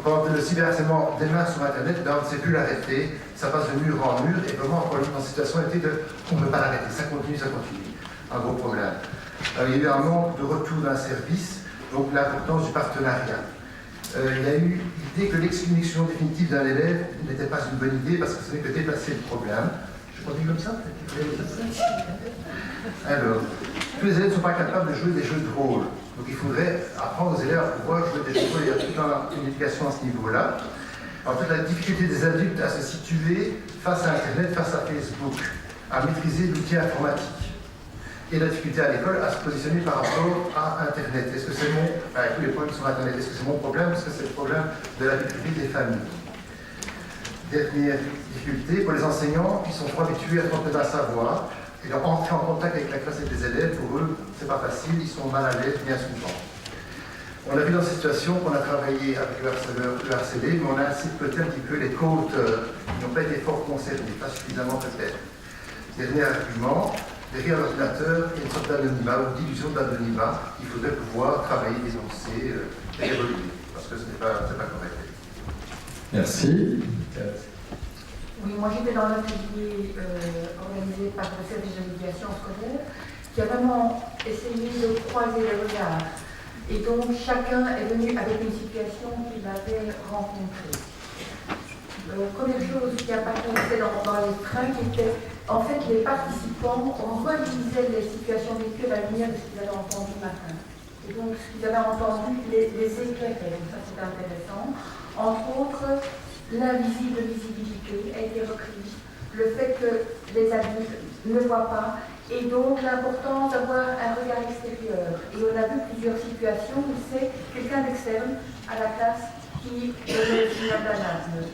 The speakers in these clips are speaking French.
Quand le cyberharcèlement démarre sur Internet, ben, on ne sait plus l'arrêter, ça passe de mur en mur, et vraiment, encore une situation était de on ne peut pas l'arrêter, ça continue, ça continue. Un gros problème. Il y a eu un manque de retour d'un service, donc l'importance du partenariat. Il y a eu l'idée que l'expulsion définitive d'un élève n'était pas une bonne idée parce que ce n'est que déplacer le problème. Je continue comme ça? Alors, tous les élèves ne sont pas capables de jouer des jeux de rôle. Donc il faudrait apprendre aux élèves à pouvoir jouer des jeux de rôle. Il y a toute une éducation à ce niveau-là. En fait, la difficulté des adultes à se situer face à Internet, face à Facebook, à maîtriser l'outil informatique. Et la difficulté à l'école à se positionner par rapport à Internet. Est-ce que c'est avec tous les problèmes sur Internet, est-ce que c'est mon problème ou est-ce que c'est le problème de la vie privée des familles? Dernière difficulté, pour les enseignants, ils sont trop habitués à transmettre un savoir, et donc entrer en contact avec la classe et les élèves, pour eux, c'est pas facile, ils sont mal à l'aise bien souvent. On a vu dans cette situation qu'on a travaillé avec le harceleur, le harcelé, mais on a ainsi peut-être un petit peu les côtes qui n'ont pas été fort concernées, pas suffisamment peut-être. Dernier argument, derrière l'ordinateur, il y a une sorte d'anonymat ou d'illusion d'anonymat. Il faudrait pouvoir travailler, dénoncer et évoluer, parce que ce n'est pas correct. Merci. Oui, moi j'étais dans l'atelier organisé par le service de médiation scolaire qui a vraiment essayé de croiser les regards. Et donc chacun est venu avec une situation qu'il avait rencontrée. Première chose qui apparaissait dans les freins, qui était en fait les participants relisaient les situations vécues à la lumière de ce qu'ils avaient entendu le matin. Et donc ce qu'ils avaient entendu les éclairait, ça c'était intéressant. Entre autres, l'invisible visibilité a été reprise, le fait que les adultes ne voient pas, et donc l'importance d'avoir un regard extérieur. Et on a vu plusieurs situations où c'est quelqu'un d'externe à la classe qui donnait le signal d'alarme.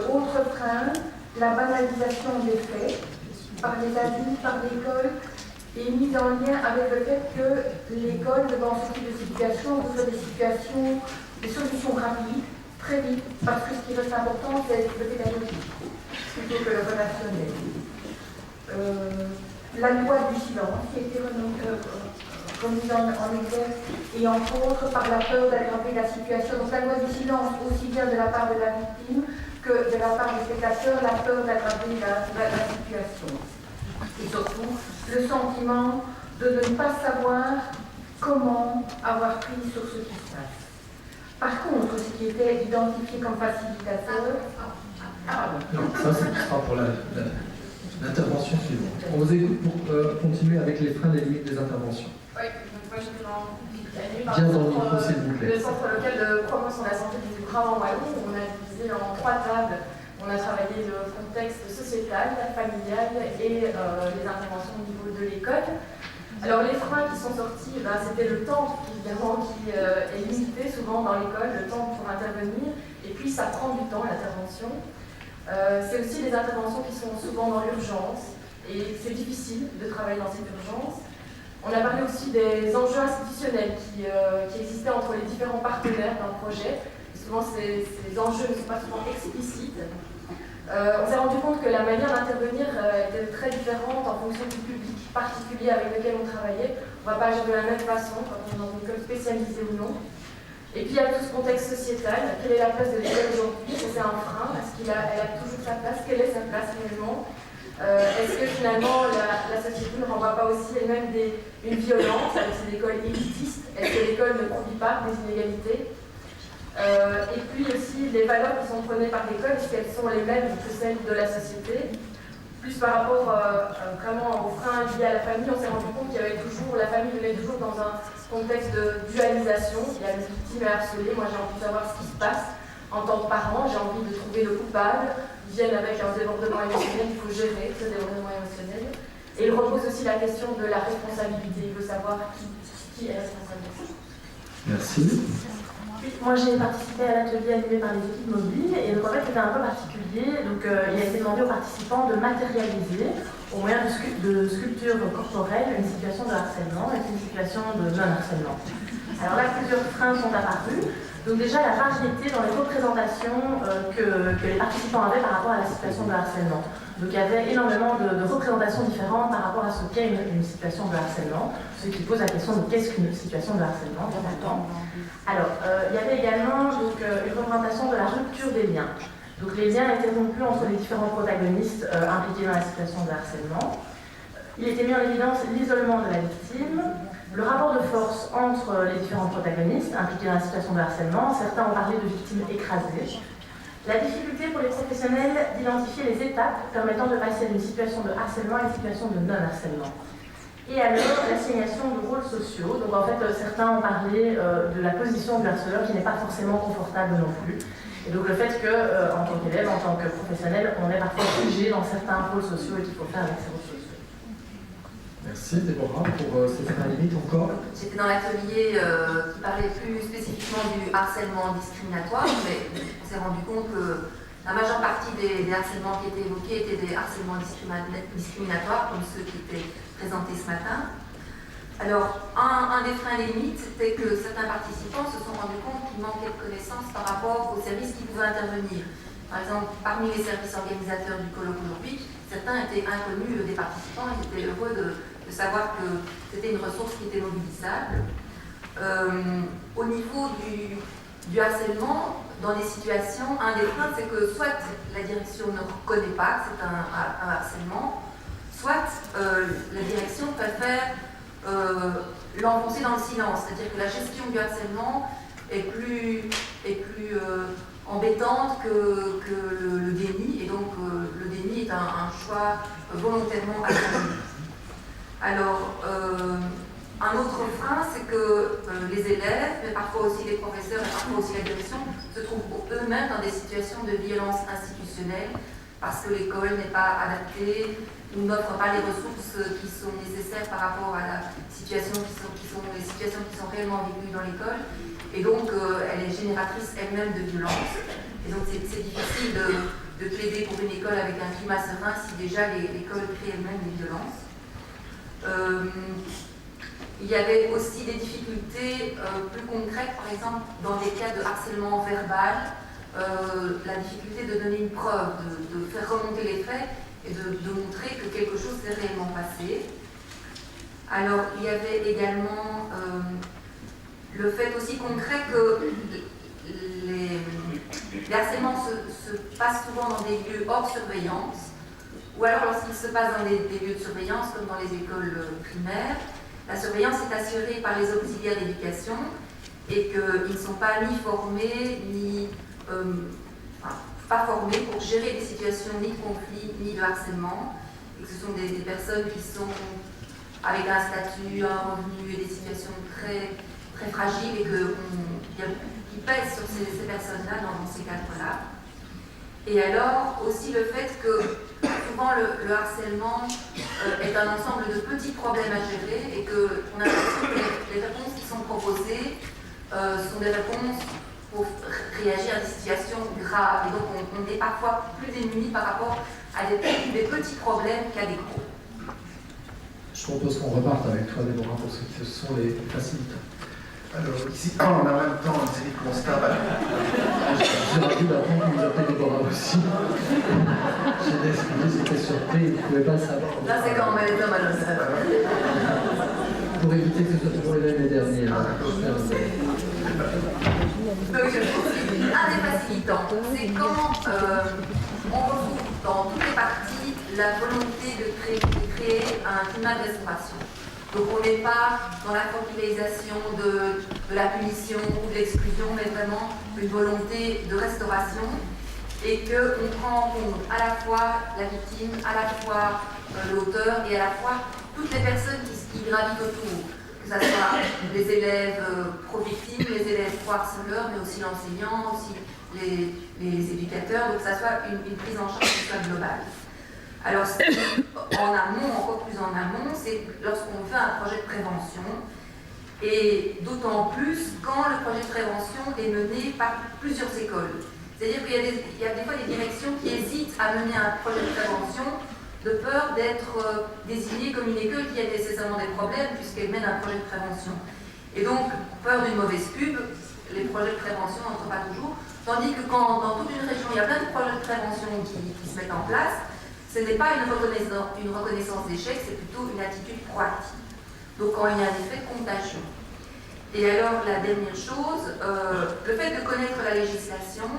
Autre frein, la banalisation des faits par les adultes, par l'école, est mise en lien avec le fait que l'école, dans ce type de situation, vous fait des solutions rapides, très vite, parce que ce qui reste important, c'est le pédagogique, plutôt que le relationnel. La loi du silence qui a été remise en exergue, et entre autres par la peur d'aggraver la situation. Donc la loi du silence, aussi bien de la part de la victime que de la part des spectateurs, la peur d'aggraver la situation. Et surtout, le sentiment de ne pas savoir comment avoir pris sur ce qui se passe. Par contre, ce qui était identifié comme facilitateur... Non, ça sera pour l'intervention suivante. On vous écoute pour continuer avec les freins et les limites des interventions. Oui, donc moi j'étais Bien dans le micro, s'il vous plaît. le centre local de promotion de la santé du Brabant-Wallon, où on a divisé en 3 tables. On a travaillé le contexte sociétal, familial et les interventions au niveau de l'école. Alors les freins qui sont sortis, c'était le temps évidemment qui est limité souvent dans l'école, le temps pour intervenir, et puis ça prend du temps l'intervention. C'est aussi les interventions qui sont souvent dans l'urgence, et c'est difficile de travailler dans cette urgence. On a parlé aussi des enjeux institutionnels qui existaient entre les différents partenaires d'un projet. Souvent ces enjeux ne sont pas souvent explicites. On s'est rendu compte que la manière d'intervenir était très différente en fonction du public particulier avec lequel on travaillait. On ne va pas agir de la même façon quand on est dans une école spécialisée ou non. Et puis il y a tout ce contexte sociétal. Quelle est la place de l'école aujourd'hui? C'est un frein. Est-ce qu'elle a toujours sa place? Quelle est sa place réellement? Est-ce que finalement la société ne renvoie pas aussi elle-même une violence avec ces écoles élitistes? Est-ce que l'école ne produit pas des inégalités? Et puis aussi les valeurs qui sont prônées par l'école, est-ce qu'elles sont les mêmes que celles de la société? Plus par rapport vraiment aux freins liés à la famille, on s'est rendu compte qu'il y avait toujours, la famille venait toujours dans un contexte de dualisation. Il y a une victime et harcelée, moi j'ai envie de savoir ce qui se passe en tant que parent, j'ai envie de trouver le coupable, ils viennent avec un débordement émotionnel, il faut gérer ce débordement émotionnel. Et il repose aussi la question de la responsabilité, il veut savoir qui est responsable de ça. Merci. Moi j'ai participé à l'atelier animé par les équipes mobiles et donc en fait c'était un peu particulier. Donc il a été demandé aux participants de matérialiser au moyen de sculptures corporelles une situation de harcèlement et une situation de non-harcèlement. Alors là plusieurs freins sont apparus. Donc déjà la variété dans les représentations que les participants avaient par rapport à la situation de harcèlement. Donc il y avait énormément de représentations différentes par rapport à ce qu'est une situation de harcèlement, ce qui pose la question de qu'est-ce qu'une situation de harcèlement, bien d'accord. Alors, il y avait également donc, représentation de la rupture des liens. Donc les liens étaient rompus entre les différents protagonistes impliqués dans la situation de harcèlement. Il était mis en évidence l'isolement de la victime, le rapport de force entre les différents protagonistes impliqués dans la situation de harcèlement. Certains ont parlé de victimes écrasées. La difficulté pour les professionnels d'identifier les étapes permettant de passer d'une situation de harcèlement à une situation de non-harcèlement. Et alors, l'assignation de rôles sociaux. Donc en fait, certains ont parlé de la position du harceleur qui n'est pas forcément confortable non plus. Et donc le fait qu'en tant qu'élève, en tant que professionnel, on est parfois figé dans certains rôles sociaux et qu'il faut faire avec ces rôles sociaux. Merci Déborah pour ces certaines limites encore. J'étais dans l'atelier qui parlait plus spécifiquement du harcèlement discriminatoire, mais on s'est rendu compte que la majeure partie des harcèlements qui étaient évoqués étaient des harcèlements discriminatoires, comme ceux qui étaient présentés ce matin. Alors, un des freins limites, c'était que certains participants se sont rendus compte qu'ils manquaient de connaissances par rapport aux services qui pouvaient intervenir. Par exemple, parmi les services organisateurs du colloque aujourd'hui, certains étaient inconnus des participants, ils étaient heureux de savoir que c'était une ressource qui était mobilisable. Au niveau du harcèlement, dans les situations, un des freins, c'est que soit la direction ne reconnaît pas que c'est un harcèlement, soit la direction préfère l'enfoncer dans le silence, c'est-à-dire que la gestion du harcèlement est plus embêtante que le déni, et donc le déni est un choix volontairement assumé. Alors, un autre frein, c'est que les élèves, mais parfois aussi les professeurs et parfois aussi la direction, se trouvent eux-mêmes dans des situations de violence institutionnelle parce que l'école n'est pas adaptée ou n'offre pas les ressources qui sont nécessaires par rapport à la situation les situations qui sont réellement vécues dans l'école. Et donc, elle est génératrice elle-même de violence. Et donc, c'est difficile de plaider pour une école avec un climat serein si déjà l'école crée elle-même des violences. Il y avait aussi des difficultés plus concrètes, par exemple dans des cas de harcèlement verbal, la difficulté de donner une preuve, de faire remonter les faits et de montrer que quelque chose s'est réellement passé. Alors il y avait également le fait aussi concret que les harcèlements se passent souvent dans des lieux hors surveillance, ou alors lorsqu'ils se passent dans des lieux de surveillance comme dans les écoles primaires. La surveillance est assurée par les auxiliaires d'éducation et qu'ils ne sont pas ni formés, pas formés pour gérer des situations ni de conflit, ni de harcèlement, et que ce sont des personnes qui sont avec un statut, un revenu et des situations très, très fragiles et qui pèsent sur ces personnes-là dans ces cadres-là. Et alors aussi le fait que souvent le harcèlement est un ensemble de petits problèmes à gérer et qu'on a l'impression que les réponses qui sont proposées sont des réponses pour réagir à des situations graves. Et donc on est parfois plus démunis par rapport à des petits problèmes qu'à des gros. Je propose qu'on reparte avec toi, Déborah, pour ce qui sont les facilitants. Alors ici, on a en même temps une série de constats. J'ai ravi d'apprendre que vous appelez Déborah aussi. J'ai excusé, j'étais surpris, vous ne pouvez pas le savoir. Là, c'est quand on met les hommes à l'honneur. Pour éviter que ce soit toujours les derniers. Donc, je poursuis. Un des facilitants, c'est quand on retrouve dans toutes les parties la volonté de créer un climat de restauration. Donc on n'est pas dans la focalisation de la punition ou de l'exclusion, mais vraiment une volonté de restauration et qu'on prend en compte à la fois la victime, à la fois l'auteur et à la fois toutes les personnes qui gravitent autour, que ce soit les élèves pro-victimes, les élèves pro-harceleurs, mais aussi l'enseignant, aussi les éducateurs, donc que ça soit une prise en charge qui soit globale. Alors, en amont, encore plus en amont, c'est lorsqu'on fait un projet de prévention, et d'autant plus quand le projet de prévention est mené par plusieurs écoles. C'est-à-dire qu'il y a des fois des directions qui hésitent à mener un projet de prévention de peur d'être désignée comme une école qui a nécessairement des problèmes puisqu'elle mène un projet de prévention. Et donc, peur d'une mauvaise pub, les projets de prévention n'entrent pas toujours, tandis que quand dans toute une région, il y a plein de projets de prévention qui se mettent en place, ce n'est pas une reconnaissance d'échec, c'est plutôt une attitude proactive. Donc quand il y a un effet contagion. Et alors, la dernière chose, le fait de connaître la législation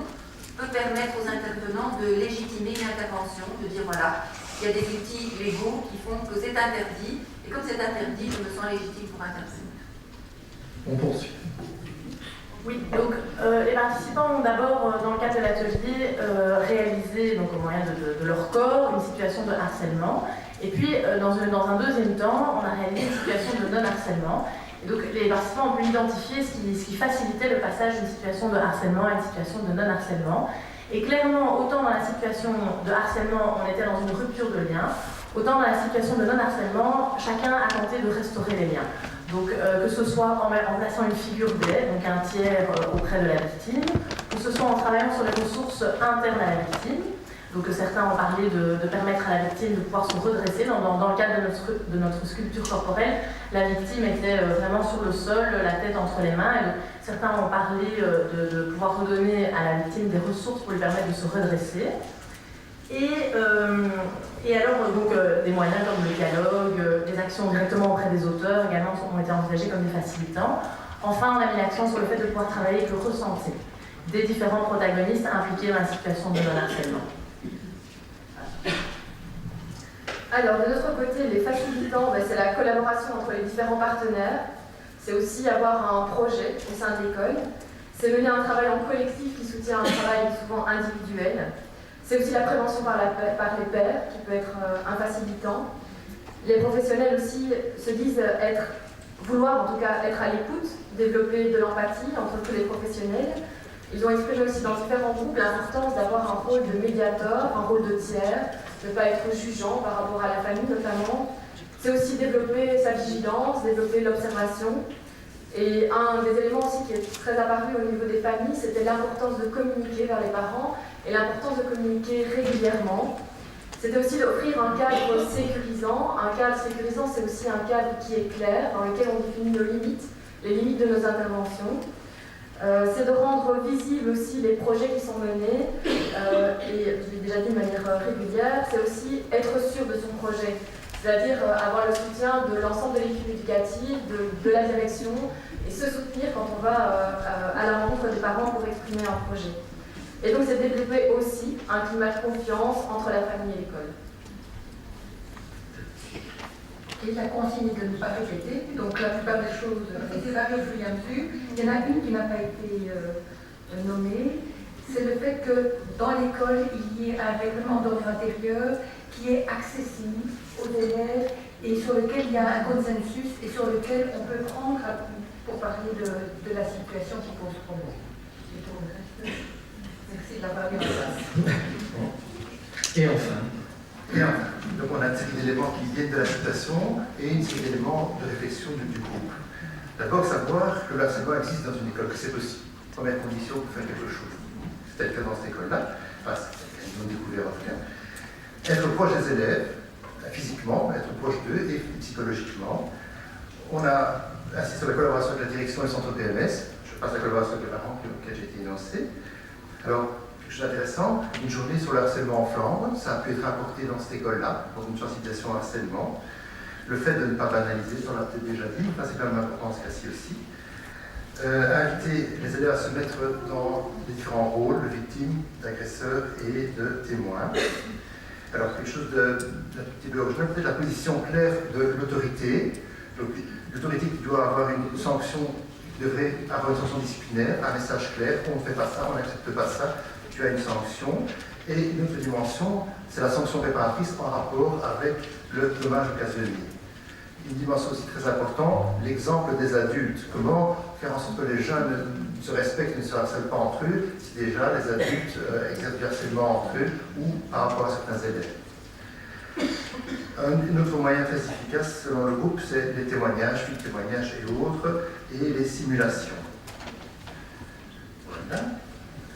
peut permettre aux intervenants de légitimer une intervention, de dire voilà, il y a des outils légaux qui font que c'est interdit, et comme c'est interdit, je me sens légitime pour intervenir. On poursuit. Oui, donc les participants ont d'abord, dans le cadre de l'atelier, réalisé, donc, au moyen de leur corps, une situation de harcèlement. Et puis, dans un deuxième temps, on a réalisé une situation de non-harcèlement. Et donc, les participants ont pu identifier ce qui facilitait le passage d'une situation de harcèlement à une situation de non-harcèlement. Et clairement, autant dans la situation de harcèlement, on était dans une rupture de lien, autant dans la situation de non-harcèlement, chacun a tenté de restaurer les liens. Donc, que ce soit en plaçant une figure d'aide, donc un tiers auprès de la victime, que ce soit en travaillant sur les ressources internes à la victime. Donc, certains ont parlé de permettre à la victime de pouvoir se redresser. Dans le cadre de notre sculpture corporelle, la victime était vraiment sur le sol, la tête entre les mains. Et donc, certains ont parlé de pouvoir redonner à la victime des ressources pour lui permettre de se redresser. Et alors, donc, des moyens comme le dialogue, des actions directement auprès des auteurs également ont été envisagés comme des facilitants. Enfin, on a mis l'accent sur le fait de pouvoir travailler avec le ressenti des différents protagonistes impliqués dans la situation de non-harcèlement. Alors, de notre côté, les facilitants, c'est la collaboration entre les différents partenaires. C'est aussi avoir un projet au sein de l'école. C'est mener un travail en collectif qui soutient un travail souvent individuel. C'est aussi la prévention par les pairs, qui peut être un facilitant. Les professionnels aussi se disent vouloir en tout cas être à l'écoute, développer de l'empathie entre tous les professionnels. Ils ont exprimé aussi dans différents groupes l'importance d'avoir un rôle de médiateur, un rôle de tiers, de ne pas être jugeant par rapport à la famille notamment. C'est aussi développer sa vigilance, développer l'observation. Et un des éléments aussi qui est très apparu au niveau des familles, c'était l'importance de communiquer vers les parents et l'importance de communiquer régulièrement. C'était aussi d'offrir un cadre sécurisant. Un cadre sécurisant, c'est aussi un cadre qui est clair, dans lequel on définit nos limites, les limites de nos interventions. C'est de rendre visibles aussi les projets qui sont menés, et je l'ai déjà dit de manière régulière, c'est aussi être sûr de son projet. C'est-à-dire avoir le soutien de l'ensemble de l'équipe éducative, de la direction, et se soutenir quand on va à la rencontre des parents pour exprimer un projet. Et donc c'est développer aussi un climat de confiance entre la famille et l'école. Et la consigne de ne pas répéter, donc la plupart des choses étaient variées au fur et à mesure. Il y en a une qui n'a pas été nommée, c'est le fait que dans l'école, il y ait un règlement d'ordre intérieur qui est accessible aux élèves et sur lequel il y a un consensus et sur lequel on peut prendre appui pour parler de la situation qui pose problème. Merci de l'avoir mis en place. Et enfin. Donc on a une série d'éléments qui viennent de la situation et une série d'éléments de réflexion du groupe. D'abord, savoir que le harcèlement existe dans une école, que c'est possible. Première condition pour faire quelque chose. C'est le cas dans cette école-là, enfin, c'est quasiment découvert en tout cas. Être proche des élèves, physiquement, être proche d'eux et psychologiquement. On a insisté sur la collaboration avec la direction et le centre PMS. Je passe la collaboration avec les parents qui a été énoncée. Alors, quelque chose d'intéressant, une journée sur le harcèlement en Flandre, ça a pu être apporté dans cette école-là, dans une sensibilisation au harcèlement. Le fait de ne pas banaliser, on l'a peut-être déjà dit, c'est quand même important ce cas-ci aussi. Inviter les élèves à se mettre dans les différents rôles de victime, d'agresseur et de témoin. Alors, quelque chose d'un petit peu original, peut-être la position claire de l'autorité. L'autorité qui doit avoir une sanction, qui devrait avoir une sanction disciplinaire, un message clair, on ne fait pas ça, on n'accepte pas ça, tu as une sanction. Et une autre dimension, c'est la sanction réparatrice en rapport avec le dommage occasionné. Une dimension aussi très importante, l'exemple des adultes. Comment faire en sorte que les jeunes se respectent et ne se harcèlent pas entre eux, si déjà les adultes exercent du harcèlement entre eux ou par rapport à certains élèves. Un autre moyen très efficace selon le groupe, c'est les témoignages, films, témoignages et autres, et les simulations. Voilà.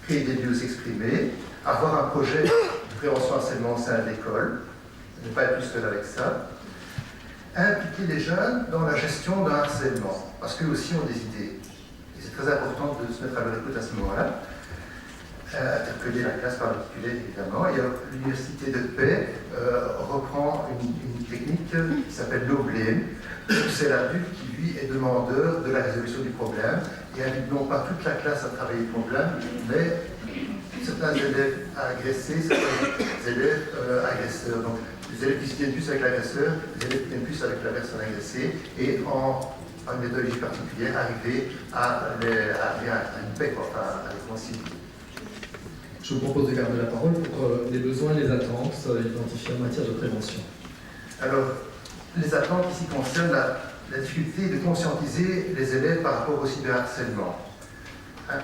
Créer des lieux où s'exprimer, avoir un projet de prévention harcèlement au sein de l'école, ne pas être tout seul avec ça. Impliquer les jeunes dans la gestion d'un harcèlement, parce qu'eux aussi ont des idées. Et c'est très important de se mettre à leur écoute à ce moment-là. Interpeller la classe par l'articulé, évidemment. Et l'Université de Paix reprend une technique qui s'appelle no blame, C'est l'adulte qui, lui, est demandeur de la résolution du problème et invite non pas toute la classe à travailler le problème, mais certains élèves agressés, certains élèves agresseurs. Donc, les élèves qui se tiennent plus avec l'agresseur, les élèves qui se tiennent plus avec la personne agressée, et en une méthodologie particulière, arriver à une paix, à les concilier. Je vous propose de garder la parole pour les besoins et les attentes identifiés en matière de prévention. Alors, les attentes ici concernent la difficulté de conscientiser les élèves par rapport au cyberharcèlement.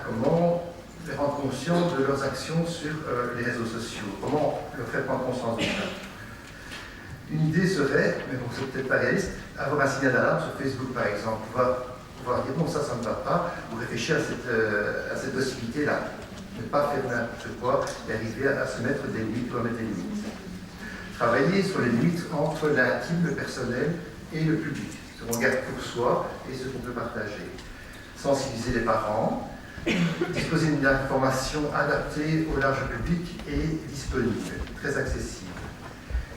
Comment les rendre conscients de leurs actions sur les réseaux sociaux? Comment leur faire prendre conscience de ça? Une idée serait, mais bon, c'est peut-être pas réaliste, avoir un signal d'alarme sur Facebook par exemple, pouvoir dire bon, ça ne va pas, ou réfléchir à cette possibilité-là. Ne pas faire n'importe quoi et arriver à se mettre des limites ou à mettre des limites. Travailler sur les limites entre l'intime, le personnel et le public, ce qu'on garde pour soi et ce qu'on peut partager. Sensibiliser les parents, disposer d'une information adaptée au large public et disponible, très accessible.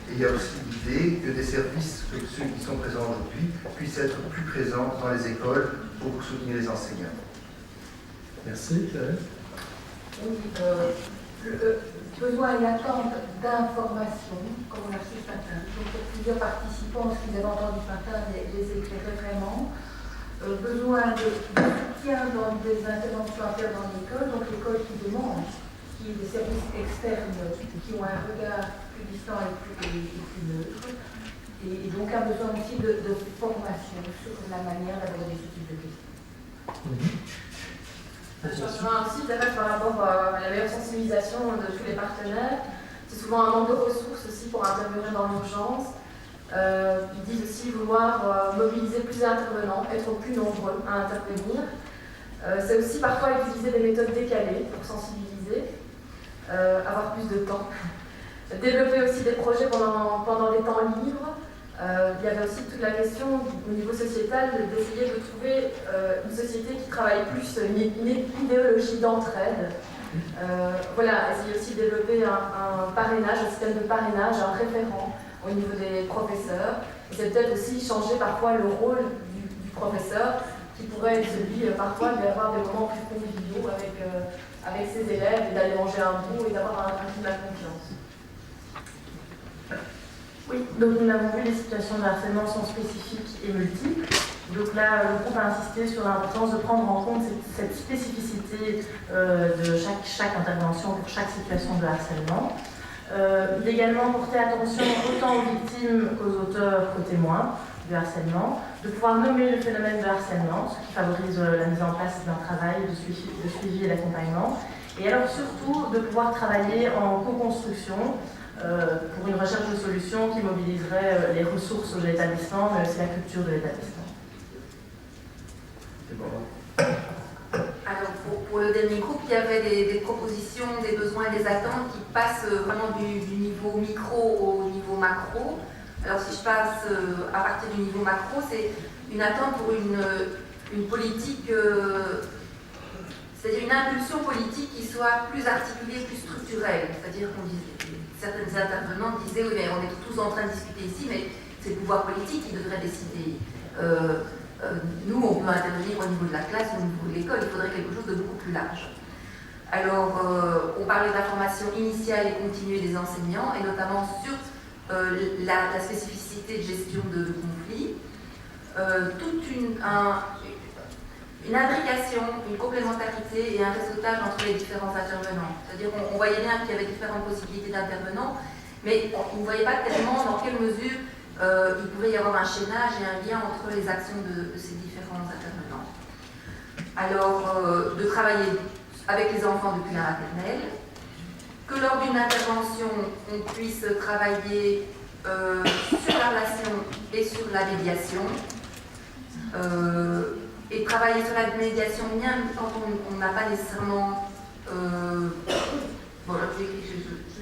Et il y a aussi l'idée que des services, que ceux qui sont présents aujourd'hui, puissent être plus présents dans les écoles pour soutenir les enseignants. Merci, Thérèse. Oui, le besoin et attente d'information, comme on l'a reçu ce matin. Donc, pour plusieurs participants, ce qu'ils avaient entendu ce matin les éclairait vraiment. Besoin de soutien dans des interventions à faire dans l'école, donc l'école qui demande, qui est des services externes qui ont un regard plus distant et plus neutre. Et donc un besoin aussi de formation sur la manière d'aborder ce type de questions. Je rejoins aussi peut-être par rapport à la meilleure sensibilisation de tous les partenaires. C'est souvent un manque de ressources aussi pour intervenir dans l'urgence. Ils disent aussi vouloir mobiliser plus d'intervenants, être plus nombreux à intervenir. C'est aussi parfois utiliser des méthodes décalées pour sensibiliser, avoir plus de temps. Développer aussi des projets pendant les temps libres. Il y avait aussi toute la question au niveau sociétal d'essayer de trouver une société qui travaille plus une idéologie d'entraide. Voilà, essayer aussi de développer un parrainage, un système de parrainage, un référent au niveau des professeurs. Et c'est peut-être aussi changer parfois le rôle du professeur, qui pourrait être celui parfois d'avoir des moments plus conviviaux avec ses élèves et d'aller manger un bout et d'avoir un climat de confiance. Oui, donc nous l'avons vu, les situations de harcèlement sont spécifiques et multiples. Donc là, le groupe a insisté sur l'importance de prendre en compte cette spécificité de chaque intervention pour chaque situation de harcèlement. Il a également porté attention autant aux victimes qu'aux auteurs, qu'aux témoins du harcèlement, de pouvoir nommer le phénomène de harcèlement, ce qui favorise la mise en place d'un travail de suivi et d'accompagnement. Et alors surtout de pouvoir travailler en co-construction pour une recherche de solutions qui mobiliserait les ressources de l'établissement, mais aussi la culture de l'établissement. Alors pour le dernier groupe, il y avait des propositions, des besoins et des attentes qui passent vraiment du niveau micro au niveau macro. Alors si je passe à partir du niveau macro, c'est une attente pour une politique, c'est-à-dire une impulsion politique qui soit plus articulée, plus structurelle. C'est-à-dire qu'on disait, certains intervenants disaient, oui mais on est tous en train de discuter ici, mais c'est le pouvoir politique qui devrait décider. Nous, on peut intervenir au niveau de la classe, au niveau de l'école, il faudrait quelque chose de beaucoup plus large. Alors, on parlait d'information initiale et continue des enseignants, et notamment sur la spécificité de gestion de conflits, toute une imbrication, une complémentarité et un réseautage entre les différents intervenants. C'est-à-dire qu'on voyait bien qu'il y avait différentes possibilités d'intervenants, mais on ne voyait pas tellement dans quelle mesure il pouvait y avoir un chaînage et un lien entre les actions de ces différents intervenants. Alors, de travailler avec les enfants depuis la maternelle, que lors d'une intervention, on puisse travailler sur la relation et sur la médiation, et travailler sur la médiation bien quand on n'a pas nécessairement... bon, là, je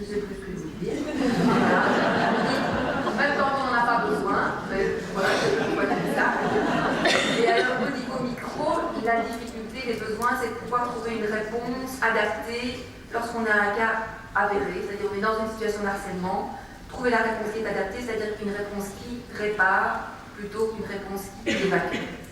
ne sais plus ce que je veux dire. Voilà. Même quand on n'en a pas besoin, voilà, je vois ça. Et alors, au niveau micro, la difficulté, les besoins, c'est de pouvoir trouver une réponse adaptée lorsqu'on a un cas avéré, c'est-à-dire on est dans une situation de harcèlement, trouver la réponse qui est adaptée, c'est-à-dire une réponse qui répare plutôt qu'une réponse qui évacue.